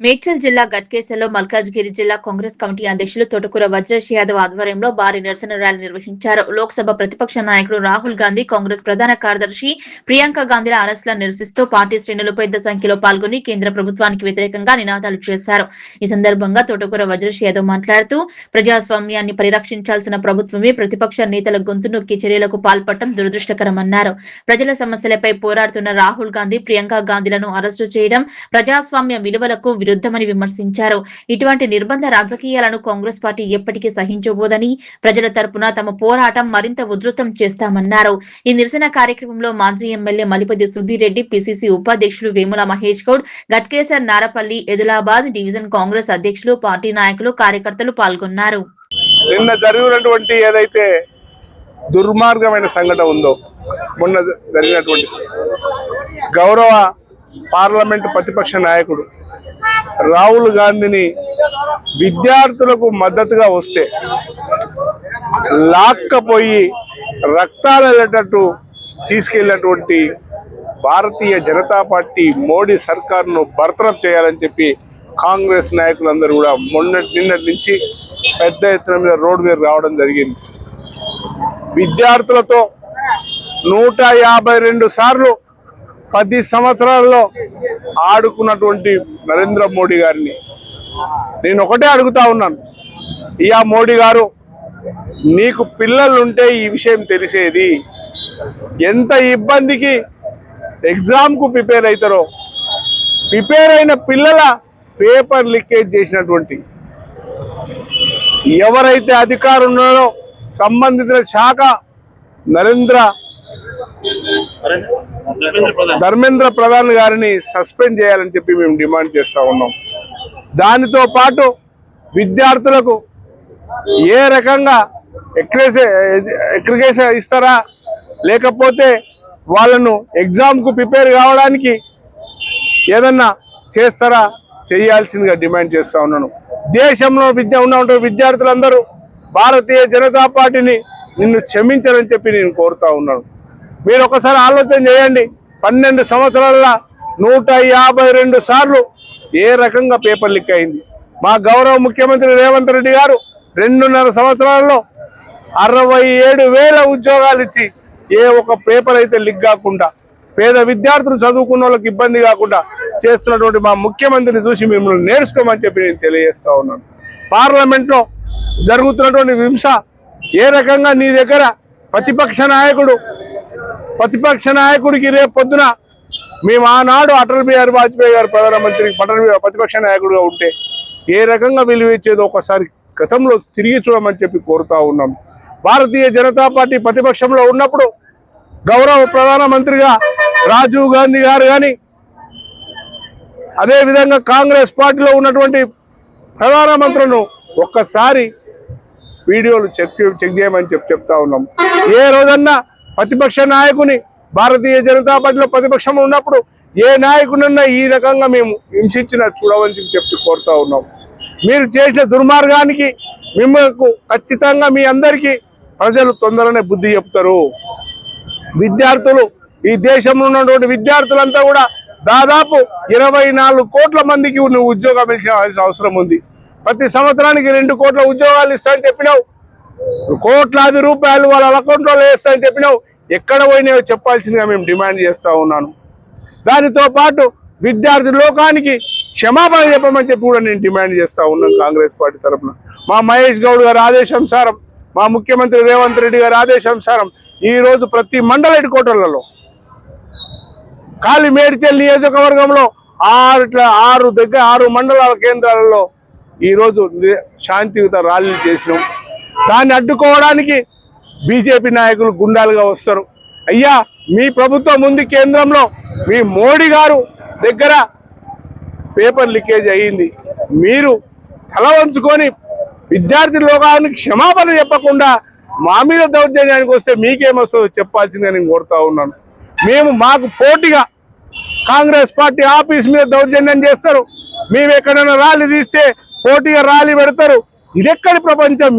మేడ్చల్ జిల్లా గట్కేసర్లో మల్కాజ్గిరి జిల్లా కాంగ్రెస్ కమిటీ అధ్యక్షులు తోటకూర వజ్రేష్ యాదవ్ ఆధ్వర్యంలో భారీ నిరసన ర్యాలీ నిర్వహించారు. లోక్సభ ప్రతిపక్ష నాయకుడు రాహుల్ గాంధీ, కాంగ్రెస్ ప్రధాన కార్యదర్శి ప్రియాంక గాంధీల అరెస్టులను నిరసిస్తూ పార్టీ శ్రేణులు పెద్ద సంఖ్యలో పాల్గొని కేంద్ర ప్రభుత్వానికి వ్యతిరేకంగా నినాదాలు చేశారు. ఈ సందర్భంగా తోటకూర వజ్రేష్ యాదవ్ మాట్లాడుతూ ప్రజాస్వామ్యాన్ని పరిరక్షించాల్సిన ప్రభుత్వమే ప్రతిపక్ష నేతల గొంతు నొక్కి చర్యలకు పాల్పడటం దురదృష్టకరమన్నారు. ప్రజల సమస్యలపై పోరాడుతున్న రాహుల్ గాంధీ, ప్రియాంక గాంధీలను అరెస్టు చేయడం ప్రజాస్వామ్య విలువలకు విరుద్ధమని విమర్శించారు. ఇటువంటి నిర్బంధ రాజకీయాలను కాంగ్రెస్ పార్టీ ఎప్పటికీ సహించబోదని, ప్రజల తరపున తమ పోరాటం మరింత ఉధృతం చేస్తామన్నారు. ఈ నిరసన కార్యక్రమంలో మాజీ ఎమ్మెల్యే మలిపతి సుధీరెడ్డి, పిసిసి ఉపాధ్యక్షులు వేముల మహేష్ గౌడ్, గట్కేసర్, నారపల్లి, ఎదిలాబాద్ డివిజన్ కాంగ్రెస్ అధ్యక్షులు, పార్టీ నాయకులు, కార్యకర్తలు పాల్గొన్నారు. నిన్న జరిగినటువంటి ఏదైతే దుర్మార్గమైన సంఘటన ఉందో, మొన్న జరిగినటువంటి గౌరవ పార్లమెంటు ప్రతిపక్ష నాయకుడు రాహుల్ గాంధీని విద్యార్థులకు మద్దతుగా వస్తే లాక్కపోయి రక్తాలు వెళ్ళేటట్టు తీసుకెళ్లినటువంటి భారతీయ జనతా పార్టీ మోడీ సర్కార్ను బర్తరఫ్ చేయాలని చెప్పి కాంగ్రెస్ నాయకులందరూ కూడా నిన్నటి నుంచి పెద్ద ఎత్తున మీద రోడ్డు మీద రావడం జరిగింది. విద్యార్థులతో 152 సార్లు 10 సంవత్సరాల్లో ఆడుకున్నటువంటి నరేంద్ర మోడీ గారిని నేను ఒకటే అడుగుతా ఉన్నాను. ఇయా మోడీ గారు, నీకు పిల్లలుంటే ఈ విషయం తెలిసేది. ఎంత ఇబ్బందికి ఎగ్జామ్కు ప్రిపేర్ అవుతారో, ప్రిపేర్ అయిన పిల్లల పేపర్ లీకేజ్ చేసినటువంటి ఎవరైతే అధికారులు ఉన్నారో సంబంధిత శాఖ ధర్మేంద్ర ప్రధాన్ గారిని సస్పెండ్ చేయాలని చెప్పి మేము డిమాండ్ చేస్తూ ఉన్నాం. దానితో పాటు విద్యార్థులకు ఏ రకంగా ఎక్రిగేషన్ ఇస్తారా, లేకపోతే వాళ్ళను ఎగ్జామ్కు ప్రిపేర్ కావడానికి ఏదన్నా చేస్తారా, చేయాల్సిందిగా డిమాండ్ చేస్తూ ఉన్నాను. దేశంలో ఉన్న విద్యార్థులందరూ భారతీయ జనతా పార్టీని నిన్ను క్షమించారని చెప్పి నేను కోరుతా ఉన్నాను. మీరు ఒకసారి ఆలోచన చేయండి. 12 సంవత్సరాల 152 సార్లు ఏ రకంగా పేపర్ లీక్ అయింది. మా గౌరవ ముఖ్యమంత్రి రేవంత్ రెడ్డి గారు 2.5 సంవత్సరాల్లో 67,000 ఉద్యోగాలు ఇచ్చి ఏ ఒక్క పేపర్ అయితే లీక్ కాకుండా, పేద విద్యార్థులు చదువుకున్న వాళ్ళకి ఇబ్బంది కాకుండా చేస్తున్నటువంటి మా ముఖ్యమంత్రిని చూసి మిమ్మల్ని నేర్చుకోమని చెప్పి నేను తెలియజేస్తా ఉన్నాను. పార్లమెంట్లో జరుగుతున్నటువంటి హింస ఏ రకంగా నీ దగ్గర ప్రతిపక్ష నాయకుడికి రేపు పొద్దున మేము ఆనాడు అటల్ బిహారీ వాజ్పేయి గారు ప్రధానమంత్రి ప్రతిపక్ష నాయకుడిగా ఉంటే ఏ రకంగా విలువ ఇచ్చేదో ఒకసారి గతంలో తిరిగి చూడమని చెప్పి కోరుతా ఉన్నాం. భారతీయ జనతా పార్టీ ప్రతిపక్షంలో ఉన్నప్పుడు గౌరవ ప్రధానమంత్రిగా రాజీవ్ గాంధీ గారు కానీ, అదేవిధంగా కాంగ్రెస్ పార్టీలో ఉన్నటువంటి ప్రధానమంత్రులను ఒక్కసారి వీడియోలు చెక్ చేయమని చెప్తా ఉన్నాం. ఏ రోజన్నా ప్రతిపక్ష నాయకుని భారతీయ జనతా పార్టీలో ప్రతిపక్షంలో ఉన్నప్పుడు ఏ నాయకునన్నా ఈ రకంగా మేము హింసించినా చూడవని చెప్పి కోరుతా ఉన్నాం. మీరు చేసిన దుర్మార్గానికి మిమ్మల్ని ఖచ్చితంగా మీ అందరికీ ప్రజలు తొందరనే బుద్ధి చెప్తారు. విద్యార్థులు, ఈ దేశంలో ఉన్నటువంటి విద్యార్థులంతా కూడా దాదాపు 24 కోట్ల మందికి నువ్వు ఉద్యోగం ఇచ్చిన అవసరం ఉంది. ప్రతి సంవత్సరానికి 2 కోట్ల ఉద్యోగాలు ఇస్తానని చెప్పినావు. కోట్లాది రూపాయలు వాళ్ళ అకౌంట్లో వేస్తానని చెప్పినావు. ఎక్కడ పోయినాయో చెప్పాల్సిందిగా మేము డిమాండ్ చేస్తూ ఉన్నాను. దానితో పాటు విద్యార్థి లోకానికి క్షమాపణ చెప్పమని చెప్పి కూడా నేను డిమాండ్ చేస్తూ ఉన్నాను. కాంగ్రెస్ పార్టీ తరఫున మా మహేష్ గౌడ్ గారి ఆదేశానుసారం, మా ముఖ్యమంత్రి రేవంత్ రెడ్డి గారి ఆదేశానుసారం ఈరోజు ప్రతి మండల హెడ్ క్వార్టర్లలో, ఖాళీ మేడ్చల్ నియోజకవర్గంలో 6 మండలాల కేంద్రాలలో ఈరోజు శాంతియుత ర్యాలీలు చేసినాం. దాన్ని అడ్డుకోవడానికి బీజేపీ నాయకులు గుండాలుగా వస్తారు. అయ్యా, మీ ప్రభుత్వం ఉంది కేంద్రంలో, మీ మోడీ గారు దగ్గర పేపర్ లీకేజ్ అయ్యింది. మీరు తల వంచుకొని విద్యార్థి లోకానికి క్షమాపణ చెప్పకుండా మా మీద దౌర్జన్యానికి వస్తే మీకేమొస్తుందో చెప్పాల్సిందే నేను కోరుతా ఉన్నాను. మాకు పోటీగా కాంగ్రెస్ పార్టీ ఆఫీస్ మీద దౌర్జన్యం చేస్తారు. మేము ఎక్కడైనా ర్యాలీ తీస్తే పోటీగా ర్యాలీ పెడతారు. ఇదెక్కడి ప్రపంచం?